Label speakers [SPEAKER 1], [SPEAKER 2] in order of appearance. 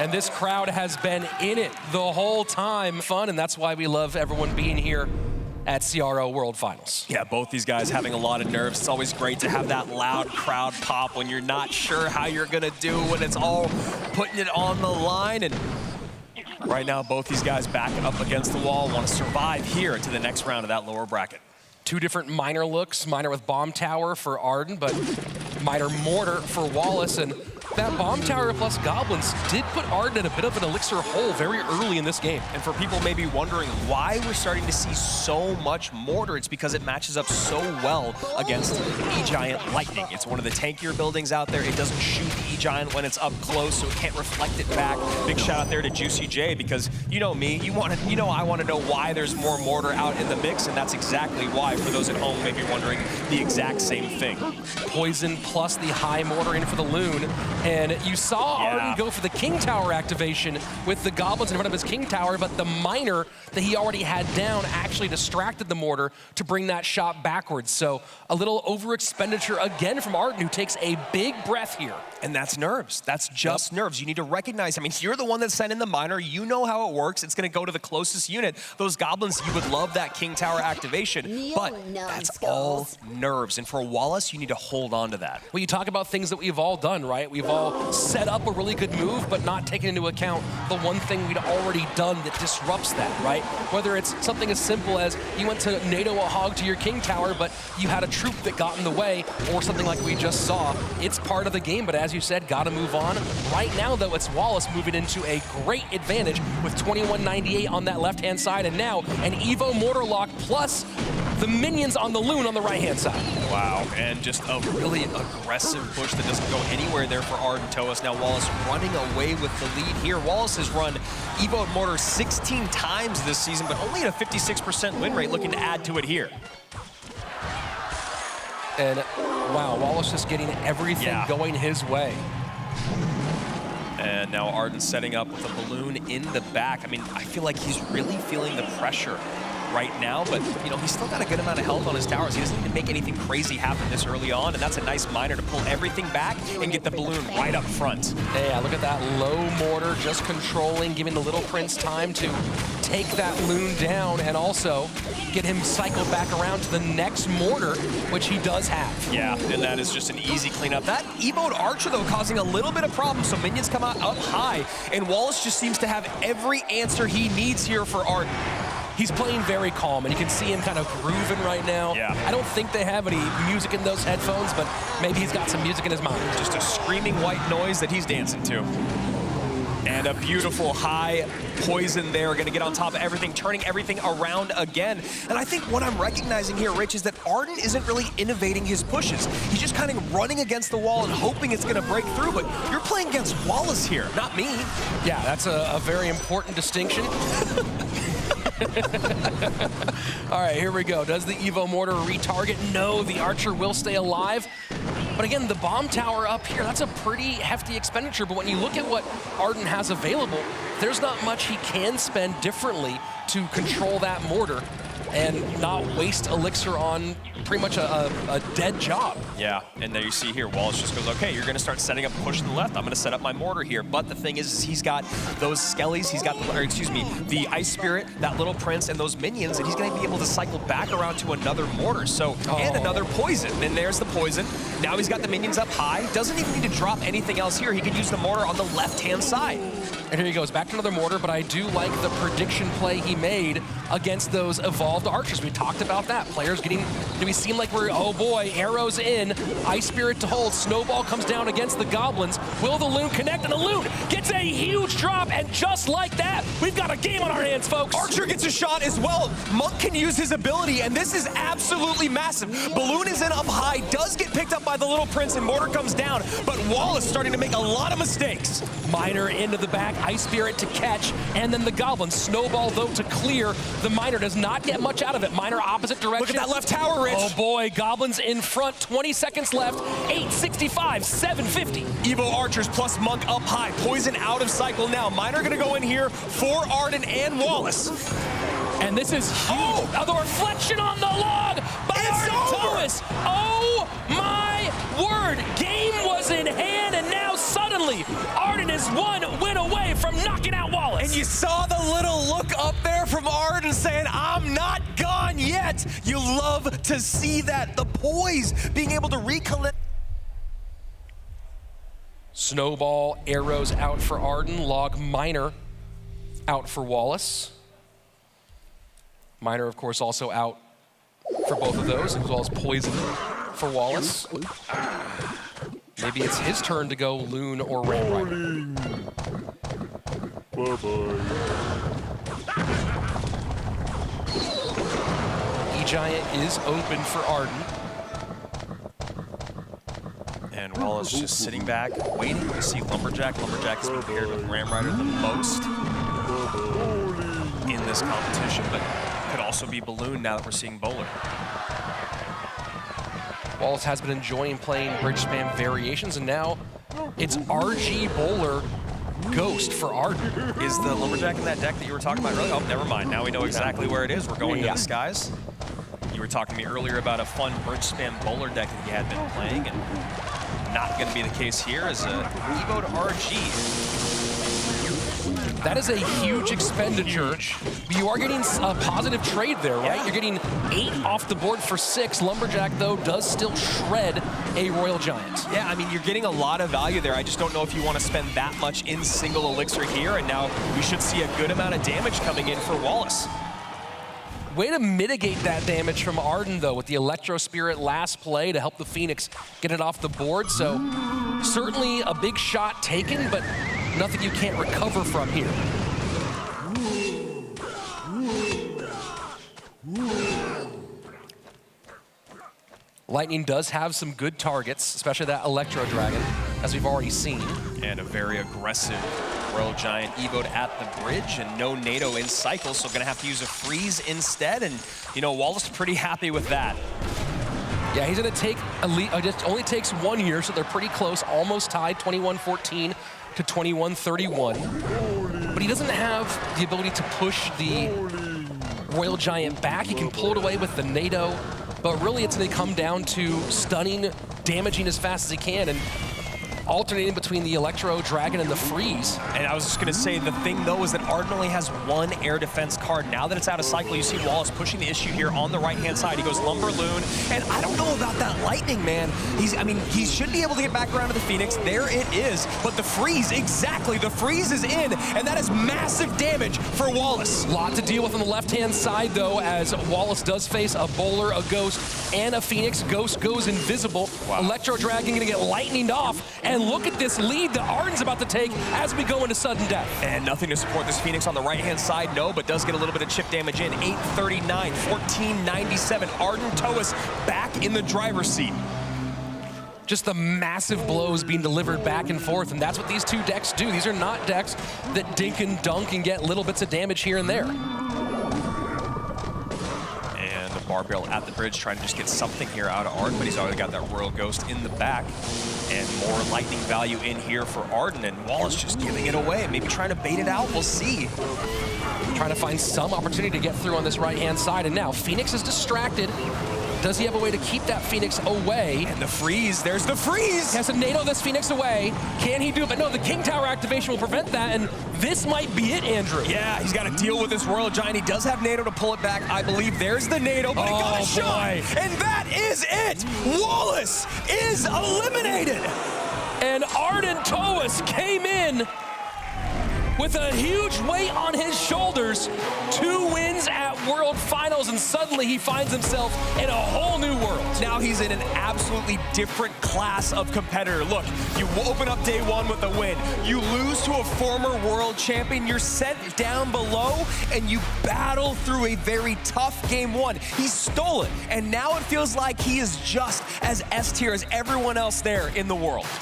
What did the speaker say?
[SPEAKER 1] And this crowd has been in it the whole time. Fun, and that's why we love everyone being here at CRL World Finals.
[SPEAKER 2] Yeah, both these guys having a lot of nerves. It's always great to have that loud crowd pop when you're not sure how you're gonna do, when it's all putting it on the line. And right now, both these guys back up against the wall, want to survive here to the next round of that lower bracket.
[SPEAKER 1] Two different miner looks, miner with bomb tower for Arden, but miner mortar for Wallace. And that bomb tower plus goblins did put Arden in a bit of an elixir hole very early in this game.
[SPEAKER 2] And for people maybe wondering why we're starting to see so much mortar, it's because it matches up so well against E-Giant Lightning. It's one of the tankier buildings out there. It doesn't shoot the E-Giant when it's up close, so it can't reflect it back. Big shout out there to Juicy J, because you know me, I want to know why there's more mortar out in the mix, and that's exactly why, for those at home maybe wondering the exact same thing.
[SPEAKER 1] Poison plus the high mortar in for the Loon. And you saw Arden go for the King Tower activation with the goblins in front of his King Tower, but the miner that he already had down actually distracted the mortar to bring that shot backwards. So a little over expenditure again from Arden, who takes a big breath here.
[SPEAKER 2] And that's nerves. That's just nerves. You need to recognize, I mean, you're the one that sent in the miner. You know how it works. It's going to go to the closest unit. Those goblins, you would love that King Tower activation, but that's all nerves. And for Wallace, you need to hold on to that.
[SPEAKER 1] Well, you talk about things that we've all done, right? We've all set up a really good move, but not taken into account the one thing we'd already done that disrupts that, right? Whether it's something as simple as you went to NATO a hog to your King Tower, but you had a troop that got in the way, or something like we just saw. It's part of the game, but as you said, gotta move on. Right now, though, it's Wallace moving into a great advantage with 2198 on that left-hand side, and now an Evo Mortar Lock plus the minions on the Loon on the right-hand side.
[SPEAKER 2] Wow, and just a really aggressive push that doesn't go anywhere there for Ardentoas. Now Wallace running away with the lead here. Wallace has run Evo Mortar 16 times this season, but only at a 56% win rate, looking to add to it here.
[SPEAKER 1] And wow, Wallace just getting everything going his way.
[SPEAKER 2] And now Arden setting up with a balloon in the back. I mean, I feel like he's really feeling the pressure right now, but you know, he's still got a good amount of health on his towers. He doesn't need to make anything crazy happen this early on, and that's a nice miner to pull everything back and get the balloon right up front.
[SPEAKER 1] Yeah, look at that low mortar, just controlling, giving the Little Prince time to take that Loon down and also get him cycled back around to the next mortar, which he does have.
[SPEAKER 2] Yeah, and that is just an easy cleanup. That Evo'd Archer, though, causing a little bit of problems, so minions come out up high, and Wallace just seems to have every answer he needs here for Arden.
[SPEAKER 1] He's playing very calm, and you can see him kind of grooving right now.
[SPEAKER 2] Yeah.
[SPEAKER 1] I don't think they have any music in those headphones, but maybe he's got some music in his mind.
[SPEAKER 2] Just a screaming white noise that he's dancing to. And a beautiful high poison there, going to get on top of everything, turning everything around again. And I think what I'm recognizing here, Rich, is that Arden isn't really innovating his pushes. He's just kind of running against the wall and hoping it's going to break through, but you're playing against Wallace here, not me.
[SPEAKER 1] Yeah, that's a very important distinction. All right, here we go. Does the Evo Mortar retarget? No, the Archer will stay alive. But again, the bomb tower up here, that's a pretty hefty expenditure. But when you look at what Arden has available, there's not much he can spend differently to control that mortar and not waste elixir on pretty much a dead job.
[SPEAKER 2] Yeah, and there you see here, Wallace just goes, okay, you're going to start setting up a push to the left. I'm going to set up my mortar here. But the thing is he's got those skellies, he's got the Ice Spirit, that Little Prince, and those minions, and he's going to be able to cycle back around to another mortar. So, and another poison. And there's the poison. Now he's got the minions up high. Doesn't even need to drop anything else here. He can use the mortar on the left-hand side.
[SPEAKER 1] And here he goes, back to another mortar, but I do like the prediction play he made against those evolved archers. We talked about that. Players getting, do we seem like we're, oh boy, arrows in, Ice Spirit to hold, Snowball comes down against the goblins. Will the Loon connect? And the Loon gets a huge drop, and just like that, we've got a game on our hands, folks.
[SPEAKER 2] Archer gets a shot as well. Monk can use his ability, and this is absolutely massive. Balloon is in up high, does get picked up by the Little Prince, and mortar comes down, but Wallace starting to make a lot of mistakes.
[SPEAKER 1] Miner into the back, Ice Spirit to catch, and then the Goblin. Snowball, though, to clear. The Miner does not get much out of it. Miner opposite direction.
[SPEAKER 2] Look at that left tower, Rich.
[SPEAKER 1] Oh, boy. Goblins in front. 20 seconds left. 865, 750.
[SPEAKER 2] Evo Archers plus Monk up high. Poison out of cycle now. Miner going to go in here for Arden and Wallace.
[SPEAKER 1] And this is huge. Oh, the reflection on the log by Ardentoas. Oh my word. Game was in hand, and now suddenly Arden is one win away from knocking out Wallace.
[SPEAKER 2] And you saw the little look up there from Arden saying, I'm not gone yet. You love to see that. The poise, being able to recollect.
[SPEAKER 1] Snowball, arrows out for Arden. Log Miner out for Wallace. Miner, of course, also out for both of those, as well as Poison for Wallace. Maybe it's his turn to go Loon or Ram Rider.
[SPEAKER 3] Bye-bye.
[SPEAKER 1] E-Giant is open for Arden.
[SPEAKER 2] And Wallace just sitting back, waiting to see Lumberjack. Lumberjack has been paired with Ram Rider the most in this competition, but could also be Balloon now that we're seeing Bowler.
[SPEAKER 1] Wallace has been enjoying playing bridge spam variations, and now it's RG Bowler Ghost for Arden.
[SPEAKER 2] Is the Lumberjack in that deck that you were talking about earlier? Oh, never mind. Now we know exactly where it is. We're going to the skies. You were talking to me earlier about a fun bridge spam Bowler deck that you had been playing, and not going to be the case here as a Evo to RG.
[SPEAKER 1] That is a huge expenditure. You are getting a positive trade there, right? You're getting 8 off the board for 6. Lumberjack, though, does still shred a Royal Giant.
[SPEAKER 2] Yeah, I mean, you're getting a lot of value there. I just don't know if you want to spend that much in single elixir here, and now we should see a good amount of damage coming in for Wallace.
[SPEAKER 1] Way to mitigate that damage from Arden, though, with the Electro Spirit last play to help the Phoenix get it off the board. So certainly a big shot taken, but nothing you can't recover from here. Lightning does have some good targets, especially that Electro Dragon, as we've already seen.
[SPEAKER 2] And a very aggressive Royal Giant evoed at the bridge, and no NATO in cycle, so gonna have to use a freeze instead, and you know, Wallace pretty happy with that.
[SPEAKER 1] Yeah, he's gonna take, it only takes 1 here, so they're pretty close, almost tied, 21-14 to 21-31. But he doesn't have the ability to push the Royal Giant back. He can pull it away with the NATO, but really it's gonna come down to stunning, damaging as fast as he can, and alternating between the Electro Dragon and the Freeze.
[SPEAKER 2] And I was just gonna say, the thing though is that Arden only has 1 air defense card. Now that it's out of cycle, you see Wallace pushing the issue here on the right-hand side. He goes Lumber Loon, and I don't know about that Lightning, man. I mean, he should be able to get back around to the Phoenix. There it is, but the Freeze, exactly, the Freeze is in, and that is massive damage for Wallace.
[SPEAKER 1] Lot to deal with on the left-hand side, though, as Wallace does face a Bowler, a Ghost, and a Phoenix. Ghost goes invisible. Wow. Electro Dragon gonna get lightninged off, and look at this lead that Arden's about to take as we go into sudden death.
[SPEAKER 2] And nothing to support this Phoenix on the right-hand side, no, but does get a little bit of chip damage in. 839, 1497. Ardentoas back in the driver's seat.
[SPEAKER 1] Just the massive blows being delivered back and forth, and that's what these two decks do. These are not decks that dink and dunk and get little bits of damage here and there.
[SPEAKER 2] Barbell at the bridge, trying to just get something here out of Arden, but he's already got that Royal Ghost in the back. And more lightning value in here for Arden, and Wallace just giving it away, maybe trying to bait it out, we'll see.
[SPEAKER 1] Trying to find some opportunity to get through on this right-hand side, and now Phoenix is distracted. Does he have a way to keep that Phoenix away?
[SPEAKER 2] And the Freeze, there's the Freeze!
[SPEAKER 1] He has to NATO this Phoenix away. Can he do it? But no, the King Tower activation will prevent that, and this might be it, Andrew.
[SPEAKER 2] Yeah, he's got to deal with this Royal Giant. He does have NATO to pull it back, I believe. There's the NATO, but he got a shot! And that is it! Wallace is eliminated!
[SPEAKER 1] And Ardentoas came in with a huge weight on his shoulders. 2 wins at World Finals, and suddenly he finds himself in a whole new world.
[SPEAKER 2] Now he's in an absolutely different class of competitor. Look, you open up day 1 with a win. You lose to a former world champion. You're sent down below, and you battle through a very tough game 1. He stole it, and now it feels like he is just as S-tier as everyone else there in the world.